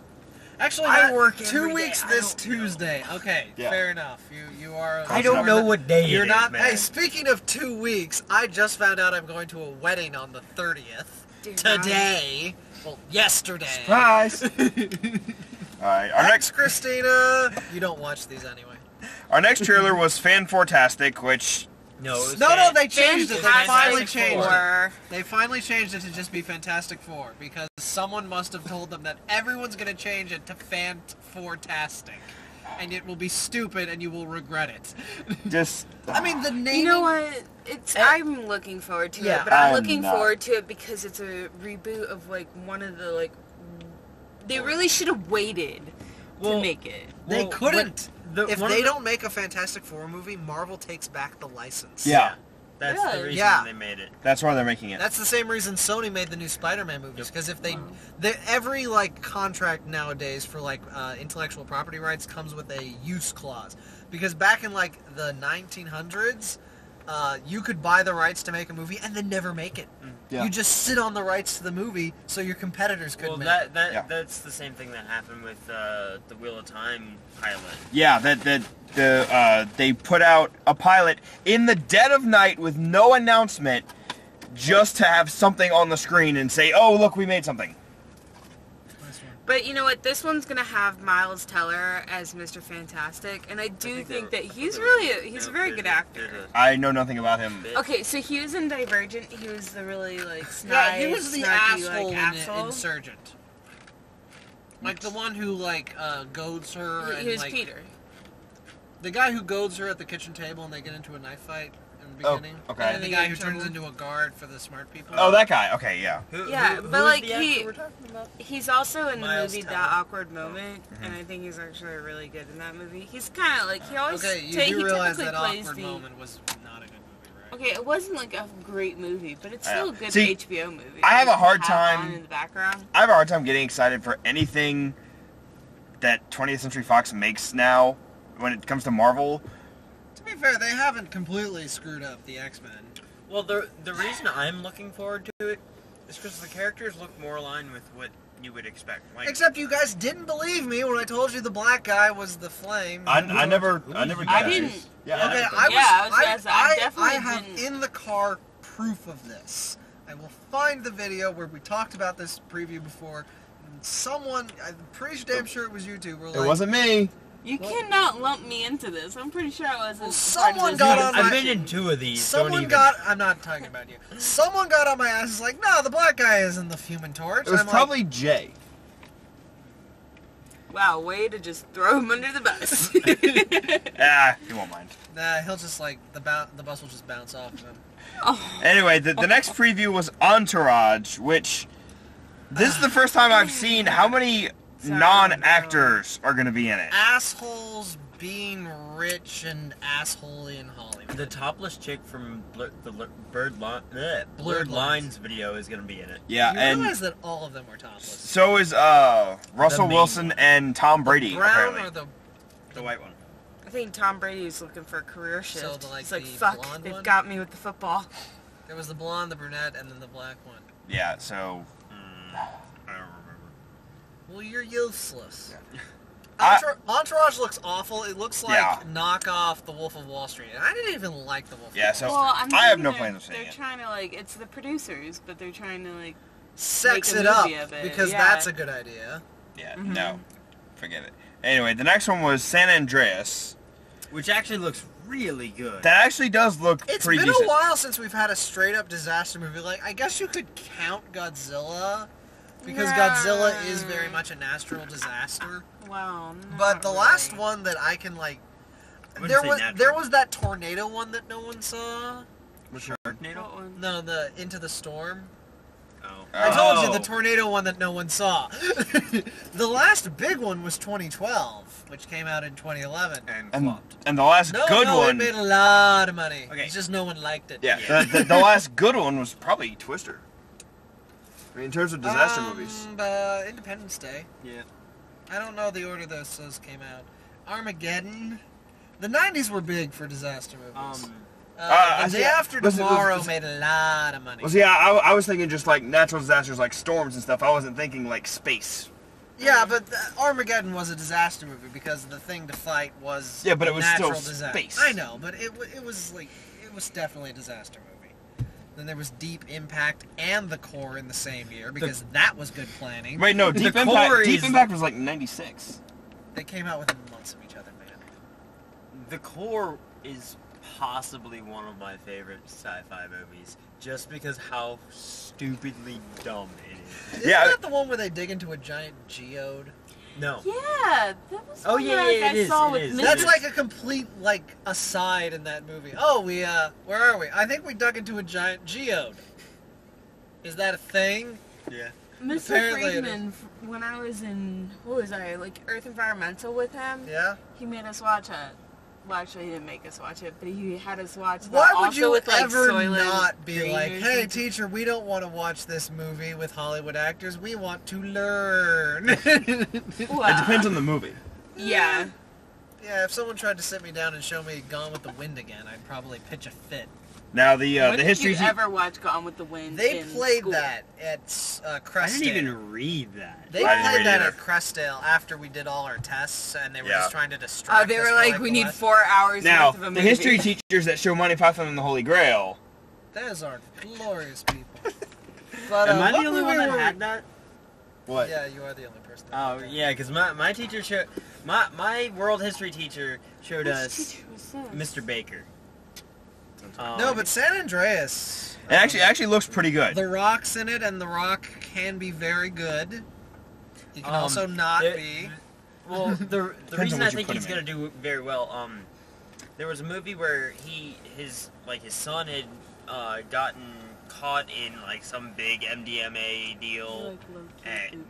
Actually, I not- work 2 every weeks day. I this don't know. Tuesday. Okay, Yeah. fair enough. You are. I don't know what day You're it not. is, man. Hey, speaking of 2 weeks, I just found out I'm going to a wedding on the 30th. Dude, Today. Well, yesterday. Surprise! Alright, our Thanks, next Christina. You don't watch these anyway. trailer was Fantastic, which No, it was No, they changed it. They Fantastic finally Four. changed it. Or They finally changed it to just be Fantastic Four because someone must have told them that everyone's going to change it to Fantastic. And it will be stupid and you will regret it. just I mean, the name. you know what? I'm looking forward to Yeah, it, but I'm I'm looking not. forward to it because it's a reboot of like one of the like. They really should have waited to Well, make it. They Well, couldn't. but If one of they the- don't make a Fantastic Four movie, Marvel takes back the license. Yeah. That's the Really? reason Yeah. they made it. that's why they're making it. That's the same reason Sony made the new Spider-Man movies. Because if every like contract nowadays for like intellectual property rights comes with a use clause. Because back in like the 1900s, you could buy the rights to make a movie and then never make it. Yeah. You just sit on the rights to the movie so your competitors could Well, make that it. that Yeah. that's the same thing that happened with the Wheel of Time pilot. Yeah, they put out a pilot in the dead of night with no announcement, just to have something on the screen and say, "Oh, look, we made something." But you know what? This one's gonna have Miles Teller as Mr. Fantastic, and I do think that he's a very good actor. I know nothing about him. Okay, so he was in Divergent. He was the really like Yeah, snide, he was the snarky, asshole like, in asshole. Insurgent. Like the one who like goads her. He and, was like, Peter. The guy who goads her at the kitchen table and they get into a knife fight in the Oh, beginning. okay. And And the they guy get who in turns trouble. into a guard for the smart people. Oh, that guy. Okay, yeah. Yeah, who but, is like, the actor he- we're talking about? He's also in the Miles movie Teller. That Awkward Moment, and I think he's actually really good in that movie. He's kind of like he always. Okay, you he do realize typically that plays awkward the- moment was not a good movie, right? Okay, it wasn't like a great movie, but it's still a good See, HBO movie. I have a You hard can have time- on in the background. I have a hard time getting excited for anything that 20th Century Fox makes now when it comes to Marvel. To be fair, they haven't completely screwed up the X-Men. Well, the reason I'm looking forward to it is because the characters look more aligned with what you would expect. Like, Except you guys didn't believe me when I told you the black guy was the Flame. I never I did. didn't. Yeah. Okay, Yeah, I I was gonna say, I definitely have didn't. in the car proof of this. I will find the video where we talked about this preview before. And someone, I'm pretty damn sure it was you two, were It like, wasn't me. You cannot lump me into this. I'm pretty sure I wasn't. Well, part of someone this got on I've my- been in 2 of these. don't Someone even. got. I'm not talking about you. Someone got on my ass. Is like, no, the black guy isn't the Human Torch. It was I'm like, probably Jay. Wow, way to just throw him under the bus. He won't mind. nah. He'll just like the bus will just bounce off of him. Oh, Anyway, the next preview was Entourage, which this is the first time I've seen how many Sorry. non-actors are going to be in it. Assholes being rich and assholey in Hollywood. The topless chick from Blurred Blurred Lines video is going to be in it. Yeah, You and realize that all of them were topless. so is Russell main Wilson one. and Tom Brady, Brown apparently. or The white one. I think Tom Brady is looking for a career shift. So the, like, He's like, the fuck, blonde they've one? got me with the football. There was the blonde, the brunette, and then the black one. Yeah, so I don't remember. Well, you're useless. I- Entourage looks awful. It looks like Yeah. knockoff The Wolf of Wall Street. And I didn't even like The Wolf Yeah, of so- Wall Street. Well, I'm I have thinking no they're- plans of seeing They're it. trying to like, it's the producers, but they're trying to like, Sex make it a up, movie of it, because yeah. that's a good idea. Yeah, Mhm. no. Forget it. Anyway, the next one was San Andreas. Which actually looks really good. That actually does look It's pretty been decent. a while since we've had a straight-up disaster movie. Like, I guess you could count Godzilla, because Godzilla is very much a natural disaster. wow. But the not last really. one that I can, like... I wouldn't There say was, natural. there was that tornado one that no one saw. Sharknado? What one? No, the Into the Storm. Oh. I told you, Oh. the tornado one that no one saw. The last big one was 2012, which came out in 2011. And the last No, good no, one... it made a lot of money. Okay. It's just no one liked it. Yeah, Yeah. The last good one was probably Twister. I mean, in terms of disaster movies. Independence Day. Yeah. I don't know the order those came out. Armageddon. The 90s were big for disaster movies. The Day After Tomorrow made a lot of money. Well, see, I was thinking just like natural disasters like storms and stuff. I wasn't thinking like space. Yeah, but Armageddon was a disaster movie because the thing to fight was Yeah, but it was natural still disaster. space. I know, but it was like it was definitely a disaster movie. Then there was Deep Impact and The Core in the same year because that was good planning. Wait, no, The Deep Core Impact. Deep is- Impact was like '96. They came out within months of each other, man. The Core is possibly one of my favorite sci-fi movies, just because how stupidly dumb it is. Isn't Yeah. that the one where they dig into a giant geode? No. Yeah, that was Oh, one yeah, that yeah, it I is, saw it with is. Mr. That's like a complete like aside in that movie. Oh, where are we? I think we dug into a giant geode. Is that a thing? Yeah. Mr. Apparently it Friedman, when I was in, what was I, like Earth Environmental with him, Yeah. he made us watch it. Well, actually, he didn't make us watch it, but he had us watch that. Why would also you with, like, ever Soylent not be Green like, or hey, something. teacher, we don't want to watch this movie with Hollywood actors. We want to learn. Well, It depends on the movie. Yeah. Yeah, if someone tried to sit me down and show me Gone with the Wind again, I'd probably pitch a fit. Now the When history. did you ever watch Gone with the Wind? They in played school? that at Crestdale. I didn't even read that. They I didn't played read that either. at Crestdale after we did all our tests, and they were Yeah. just trying to distract Oh, they us were for, like, the we need last- 4 hours Now worth of a the movie. history teachers that show Monty Python and the Holy Grail. Those are glorious people. But, Am I what the only one movie that were had that? What? Yeah, you are the only person. that Oh had that. yeah, because my teacher showed my world history teacher showed Which us teacher was this? Mr. Baker. No, but San Andreas. It actually looks pretty good. The Rock's in it, and The Rock can be very good. He can Um, also not it- be. Well, the on reason what I you think put he's him gonna do very well, there was a movie where his son had gotten caught in like some big MDMA deal, and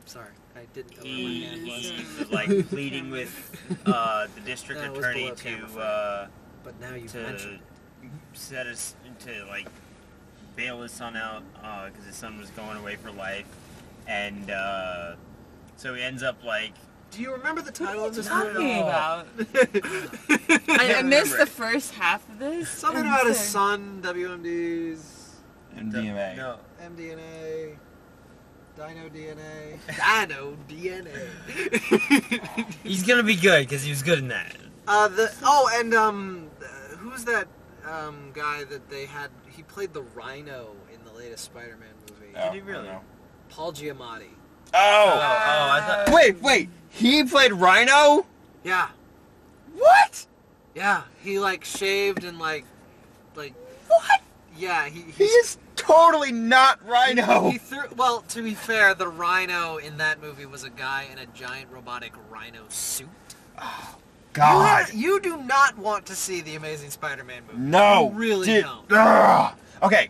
Sorry, I didn't know he what my hand was. was like pleading with the district No, it was attorney below camera to But now you've to mentioned. set us to like bail his son out because his son was going away for life, and so he ends up like Do you remember the What title are of you this talking movie? about? I can't missed remember the it. first half of this. Something and about his so- son, WMDs, MDMA. No, MDNA, Dino DNA, Dino DNA. he's gonna be good because he was good in that. Who's that guy that they had? He played the Rhino in the latest Spider-Man movie. Oh, Did he really? I don't know. Paul Giamatti. Oh. I thought. Wait. He played Rhino? Yeah, What? yeah. He like shaved and like. What? Yeah, He is totally not Rhino. He threw. Well, to be fair, the Rhino in that movie was a guy in a giant robotic rhino suit. God. You do not want to see the Amazing Spider-Man movie. No. You really Dude, don't. ugh. Okay.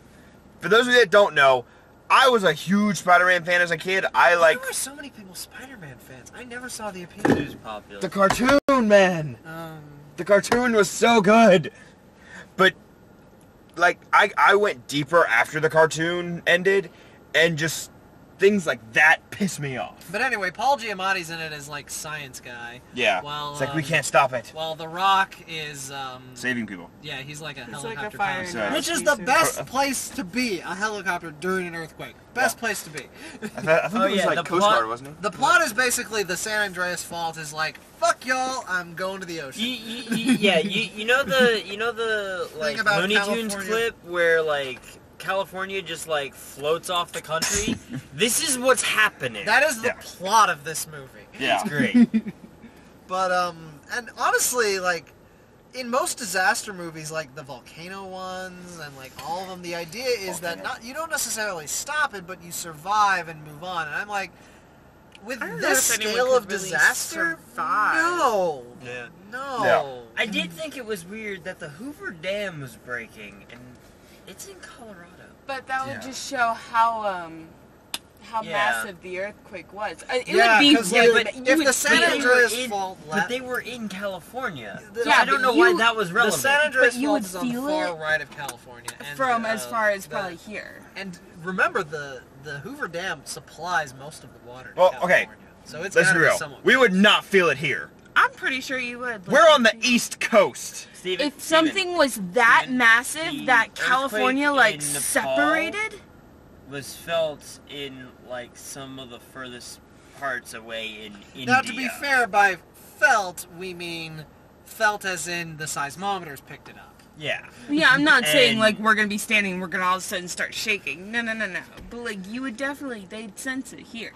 For those of you that don't know, I was a huge Spider-Man fan as a kid. I like There are so many people Spider-Man fans. I never saw the He appeal. was popular. the cartoon, man. Um, The cartoon was so good. But like I went deeper after the cartoon ended and just things like that piss me off. But anyway, Paul Giamatti's in it as like science guy. Yeah. Well, It's like we can't stop it. Well, The Rock is Saving people. yeah, he's like a He's like helicopter a fire pilot. and Which is rescue the best service. place to be, a helicopter during an earthquake. Best Yeah. place to be. I think Oh, it was yeah, like the Coast plot- Guard, wasn't he? The plot is basically the San Andreas Fault is like, fuck y'all, I'm going to the ocean. You know the like about Looney Tunes California. clip where like California just like floats off the country. This is what's happening. That is the Yeah. plot of this movie. Yeah. It's great. But and honestly, like in most disaster movies, like the volcano ones and like all of them, the idea is that not you don't necessarily stop it, but you survive and move on. And I'm like, with I don't know this if anyone scale could of really disaster, survive. no, Yeah. no. No. I did think it was weird that the Hoover Dam was breaking, and it's in Colorado. But that would Yeah. just show how Yeah. massive the earthquake was. It Yeah, would be 'cause, really like, bad. if You the would San feel- Andreas in- Fault But they were in California. The- So I don't but know why you- that was the relevant. San Andreas But you Fault would is on the feel far it right of California, and, from as far as the- probably here. And remember, the Hoover Dam supplies most of the water. To Well, California. okay. So it's Let's gotta be real. somewhat We would not feel it here. I'm pretty sure you would. We're on the East Coast. Steven, If something was that Steven, massive the that California earthquake like in Nepal separated, was felt in like some of the furthest parts away in India. Now, to be fair, by felt we mean felt as in the seismometers picked it up. Yeah. yeah, I'm not saying And- like we're gonna be standing, we're gonna all of a sudden start shaking. No. But like you would definitely, they'd sense it here.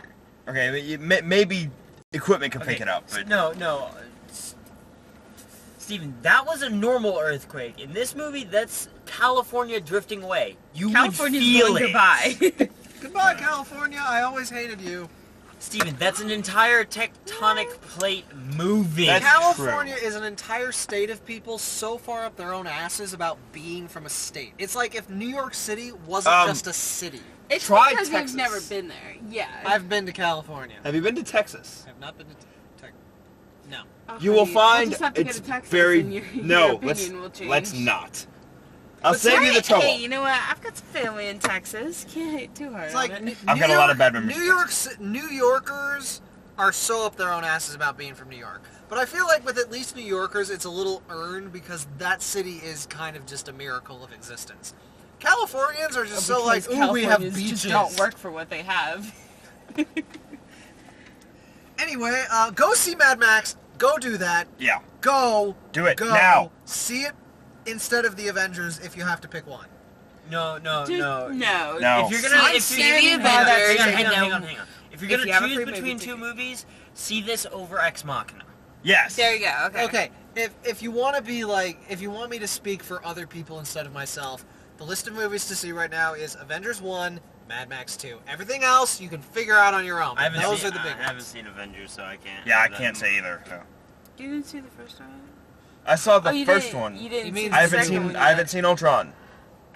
Okay, but maybe equipment can pick Okay, it up. so- But no. Steven, that was a normal earthquake. In this movie, that's California drifting away. You California's would feel going it. goodbye. Goodbye, California. I always hated you. Steven, that's an entire tectonic plate moving. That's California true. is an entire state of people so far up their own asses about being from a state. It's like if New York City wasn't just a city. It's Try because Texas. we've never been there. Yeah. I've been to California. have you been to Texas? I have not been to No. Oh, You will honey, I'll find just have to it's go to Texas very and your no. opinion will change. Let's not. I'll But save you the trouble. Hey, you know what? I've got some family in Texas. Can't hate too hard It's on like it. I've got a lot of bad memories New of York, New Yorkers are so up their own asses about being from New York. But I feel like with at least New Yorkers, it's a little earned because that city is kind of just a miracle of existence. Californians are just so like, Because ooh, we have Californians beaches. just don't work for what they have. Anyway, go see Mad Max. Go do that. Yeah. Go. Do it Go. now. See it instead of the Avengers if you have to pick one. No. Dude, no. No. If you're gonna, I'm if serious you're about that shit. hang on. If you're If you have a gonna free choose movie between two ticket. movies, see this over Ex Machina. Yes. There you go. Okay. Okay, if you want to be like, if you want me to speak for other people instead of myself, the list of movies to see right now is Avengers 1, Mad Max 2. Everything else you can figure out on your own. I haven't Those seen, are the big I haven't ones. seen Avengers, so I can't. Yeah, I have that can't in- say either. No. You didn't see the first one? I saw the Oh, you first didn't- one. You didn't You see mean the I haven't second seen. one I haven't yet. seen Ultron.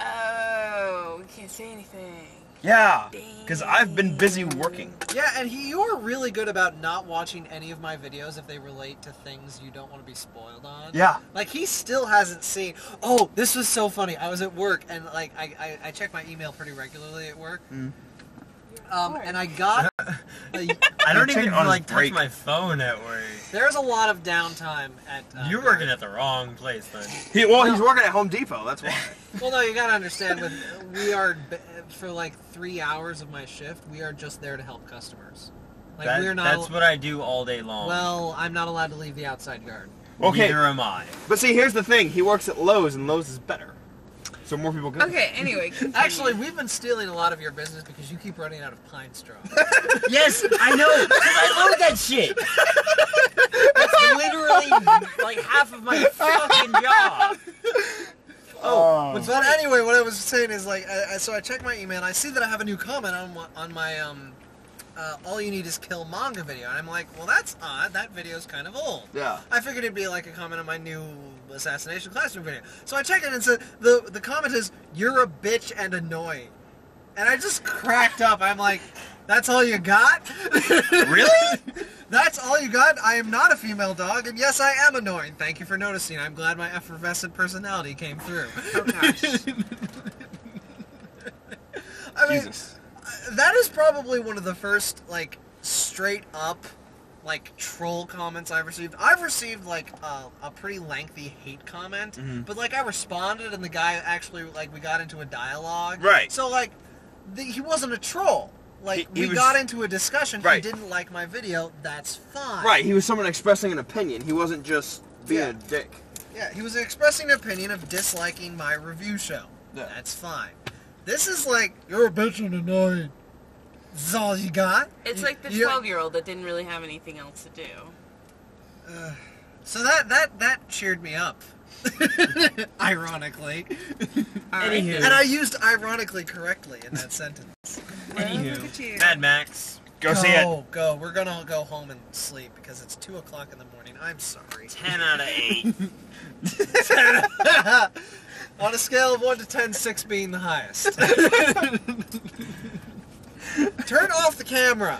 Oh, we can't say anything. Yeah, because I've been busy working. Yeah, and you are really good about not watching any of my videos if they relate to things you don't want to be spoiled on. Yeah. Like, he still hasn't seen... Oh, this was so funny. I was at work, and, like, I check my email pretty regularly at work. And I got... I don't Check even it on his like touch break. my phone at work. there's a lot of downtime at... You're working at the wrong place, then. He's working at Home Depot. That's why. Well, no, you gotta understand, we are... For, like, 3 hours of my shift, we are just there to help customers. Like, we're not... That's what I do all day long. Well, I'm not allowed to leave the outside yard. Okay, Neither am I. but see, here's the thing. He works at Lowe's, and Lowe's is better. So more people go. Okay, anyway. continue. Actually, we've been stealing a lot of your business because you keep running out of pine straw. Yes, I know, because I love that shit. That's literally like half of my fucking job. Oh. But anyway, what I was saying is, like, so I check my email and I see that I have a new comment on my All You Need Is Kill manga video, and I'm like, well, that's odd. That video's kind of old. Yeah. I figured it'd be like a comment on my new Assassination Classroom video. So I check it and said the comment is, "You're a bitch and annoying," and I just cracked up. I'm like, that's all you got? Really? That's all you got? I am not a female dog, and yes, I am annoying. Thank you for noticing. I'm glad my effervescent personality came through. Oh gosh. I mean, Jesus. that is probably one of the first, like, straight up, like, troll comments I've received. I've received, like, a pretty lengthy hate comment, but, like, I responded and the guy actually, like, we got into a dialogue. Right. So, like, he wasn't a troll. Like, He we was- got into a discussion, Right. he didn't like my video, that's fine. Right, he was someone expressing an opinion. He wasn't just being Yeah. a dick. Yeah, he was expressing an opinion of disliking my review show. Yeah. That's fine. This is like, you're a bitch and annoying. This is all you got? It's like the You- 12-year-old that didn't really have anything else to do. So that cheered me up. Ironically. Alright. Anywho. And I used ironically correctly in that sentence. Look at you. Anywho, Mad Max. Go see it. Go. We're gonna go home and sleep because it's 2 o'clock in the morning. I'm sorry. 10 out of 8. On a scale of 1 to 10, 6 being the highest. Turn off the camera.